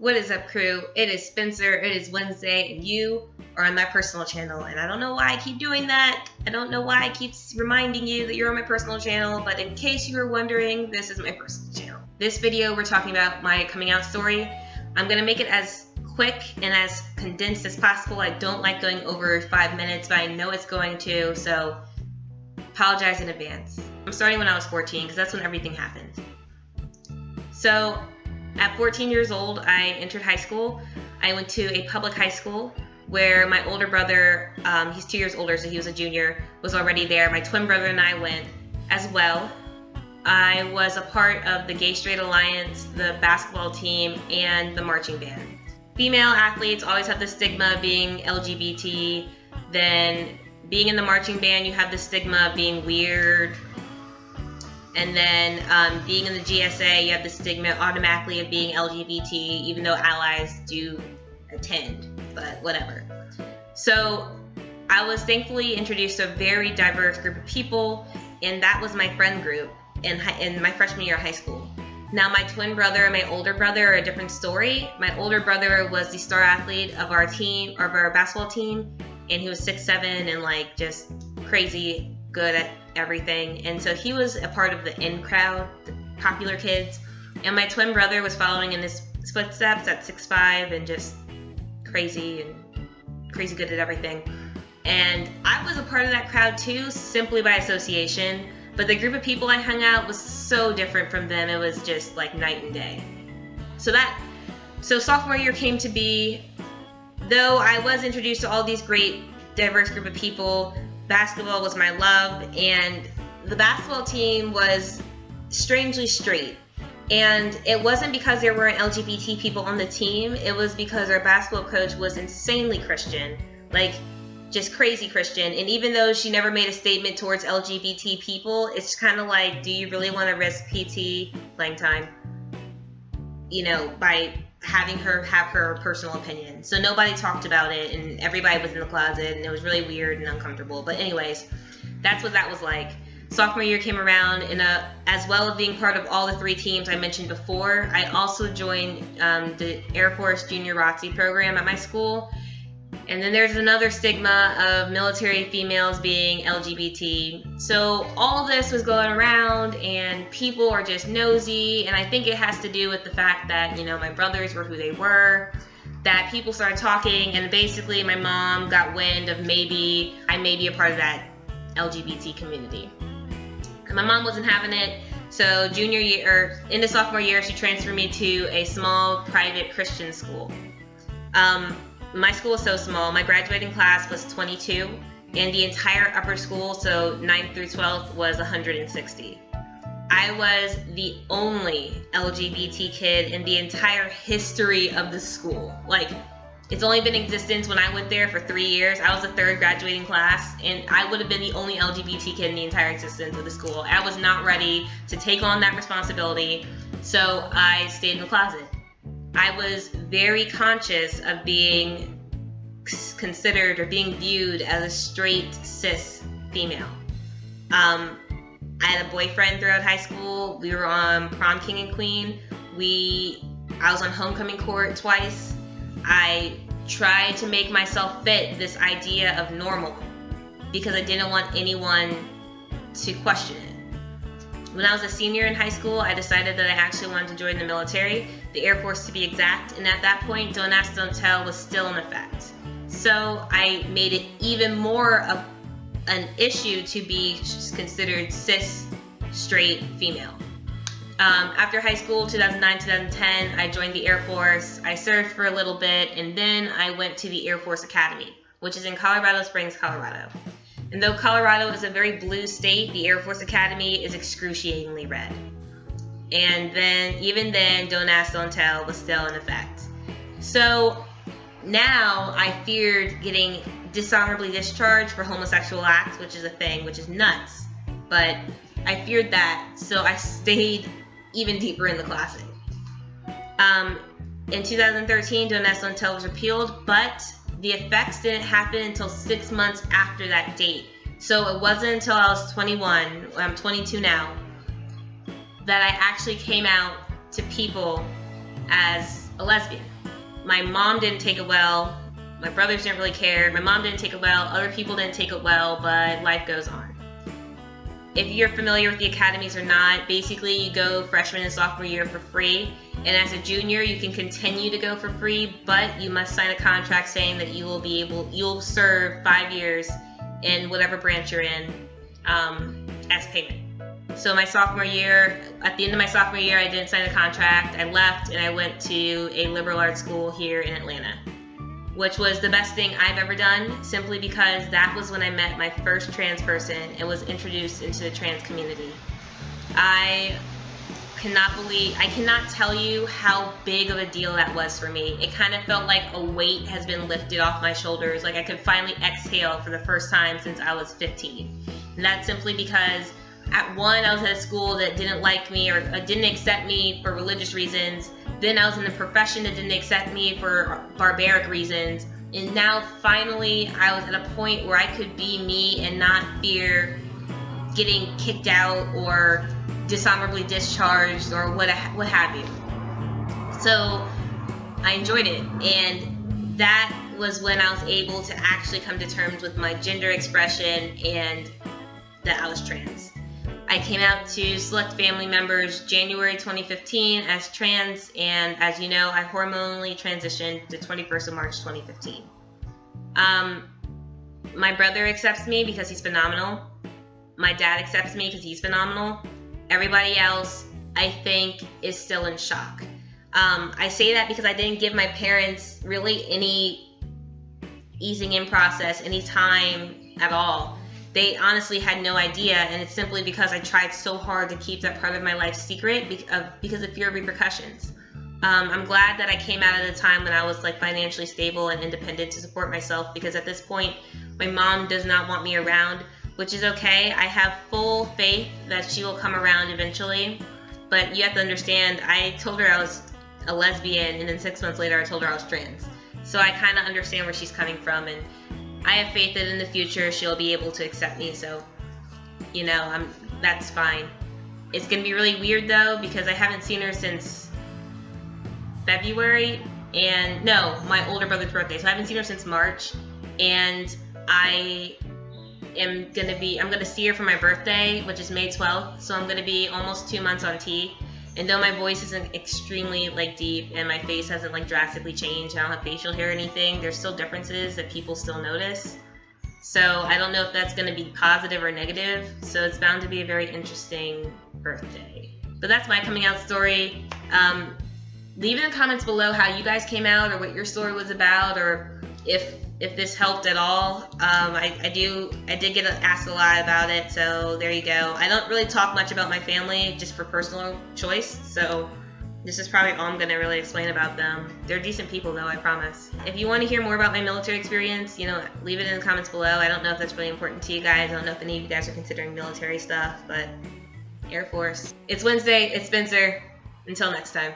What is up, crew? It is Spencer, it is Wednesday, and you are on my personal channel. And I don't know why I keep doing that. I don't know why I keep reminding you that you're on my personal channel, but in case you were wondering, this is my personal channel. This video, we're talking about my coming out story. I'm gonna make it as quick and as condensed as possible. I don't like going over 5 minutes, but I know it's going to, so apologize in advance. I'm starting when I was 14, because that's when everything happened. So, at 14 years old, I entered high school. I went to a public high school where my older brother, he's 2 years older, so he was a junior, was already there. My twin brother and I went as well. I was a part of the Gay Straight Alliance, the basketball team, and the marching band. Female athletes always have the stigma of being LGBT. Then being in the marching band, you have the stigma of being weird. And then being in the GSA, you have the stigma automatically of being LGBT, even though allies do attend, but whatever. So I was thankfully introduced to a very diverse group of people, and that was my friend group in my freshman year of high school. Now my twin brother and my older brother are a different story. My older brother was the star athlete of our team, of our basketball team, and he was 6'7" and like just crazy good at everything, and so he was a part of the in crowd, the popular kids, and my twin brother was following in his footsteps at 6'5" and just crazy good at everything. And I was a part of that crowd too, simply by association, but the group of people I hung out was so different from them. It was just like night and day. So sophomore year came to be. Though I was introduced to all these great diverse group of people, basketball was my love, and the basketball team was strangely straight. And it wasn't because there weren't LGBT people on the team, it was because our basketball coach was insanely Christian, like just crazy Christian. And even though she never made a statement towards LGBT people, it's kind of like, do you really want to risk PT playing time, you know, by having her have her personal opinion? So nobody talked about it, and everybody was in the closet, and it was really weird and uncomfortable. But anyways, that's what that was like. Sophomore year came around, and as well as being part of all the 3 teams I mentioned before, I also joined the Air Force Junior ROTC program at my school. And then there's another stigma of military females being LGBT. So all of this was going around, and people are just nosy, and I think it has to do with the fact that, you know, my brothers were who they were, that people started talking, and basically my mom got wind of maybe I may be a part of that LGBT community. And my mom wasn't having it, so junior year, or into sophomore year, she transferred me to a small private Christian school. My school was so small. My graduating class was 22, and the entire upper school, so 9th through 12th, was 160. I was the only LGBT kid in the entire history of the school. Like, it's only been in existence when I went there for 3 years. I was the 3rd graduating class, and I would have been the only LGBT kid in the entire existence of the school. I was not ready to take on that responsibility, so I stayed in the closet. I was very conscious of being considered or being viewed as a straight cis female. I had a boyfriend throughout high school. We were on prom king and queen. I was on homecoming court twice. I tried to make myself fit this idea of normal because I didn't want anyone to question it. When I was a senior in high school, I decided that I actually wanted to join the military, the Air Force to be exact, and at that point, Don't Ask, Don't Tell was still in effect. So I made it even more of an issue to be considered cis, straight, female. After high school, 2009-2010, I joined the Air Force. I served for a little bit, and then I went to the Air Force Academy, which is in Colorado Springs, Colorado. And though Colorado is a very blue state, the Air Force Academy is excruciatingly red. And then, even then, Don't Ask, Don't Tell was still in effect. So now I feared getting dishonorably discharged for homosexual acts, which is a thing, which is nuts. But I feared that, so I stayed even deeper in the closet. In 2013, Don't Ask, Don't Tell was repealed, but the effects didn't happen until 6 months after that date. So it wasn't until I was 21, I'm 22 now, that I actually came out to people as a lesbian. My mom didn't take it well. My brothers didn't really care. My mom didn't take it well. Other people didn't take it well, but life goes on. If you're familiar with the academies or not, basically you go freshman and sophomore year for free, and as a junior you can continue to go for free, but you must sign a contract saying that you'll serve 5 years in whatever branch you're in as payment. So my sophomore year, at the end of my sophomore year, I didn't sign a contract. I left and I went to a liberal arts school here in Atlanta, which was the best thing I've ever done, simply because that was when I met my first trans person and was introduced into the trans community. I cannot tell you how big of a deal that was for me. It kind of felt like a weight has been lifted off my shoulders, like I could finally exhale for the first time since I was 15. And that's simply because I was at a school that didn't like me or didn't accept me for religious reasons. Then I was in a profession that didn't accept me for barbaric reasons. And now finally I was at a point where I could be me and not fear getting kicked out or dishonorably discharged or what have you. So I enjoyed it, and that was when I was able to actually come to terms with my gender expression and that I was trans. I came out to select family members January 2015 as trans, and as you know, I hormonally transitioned the 21st of March 2015. My brother accepts me because he's phenomenal. My dad accepts me because he's phenomenal. Everybody else, I think, is still in shock. I say that because I didn't give my parents really any easing in process, any time at all. They honestly had no idea, and it's simply because I tried so hard to keep that part of my life secret because of fear of repercussions. I'm glad that I came out at a time when I was like financially stable and independent to support myself, because at this point my mom does not want me around, which is okay. I have full faith that she will come around eventually, but you have to understand, I told her I was a lesbian, and then 6 months later I told her I was trans. So I kind of understand where she's coming from, and I have faith that in the future she'll be able to accept me, so, you know, that's fine. It's going to be really weird though, because I haven't seen her since February, and no, my older brother's birthday, so I haven't seen her since March, and I'm gonna see her for my birthday, which is May 12th, so I'm gonna be almost 2 months on T. And though my voice isn't extremely like deep and my face hasn't like drastically changed, I don't have facial hair or anything, there's still differences that people still notice. So I don't know if that's gonna be positive or negative, so it's bound to be a very interesting birthday. But that's my coming out story. Leave in the comments below how you guys came out, or what your story was about, or if this helped at all. I did get asked a lot about it, so there you go. I don't really talk much about my family, just for personal choice, so this is probably all I'm going to really explain about them. They're decent people though, I promise. If you want to hear more about my military experience, you know, leave it in the comments below. I don't know if that's really important to you guys. I don't know if any of you guys are considering military stuff, but Air Force. It's Wednesday, it's Spencer. Until next time.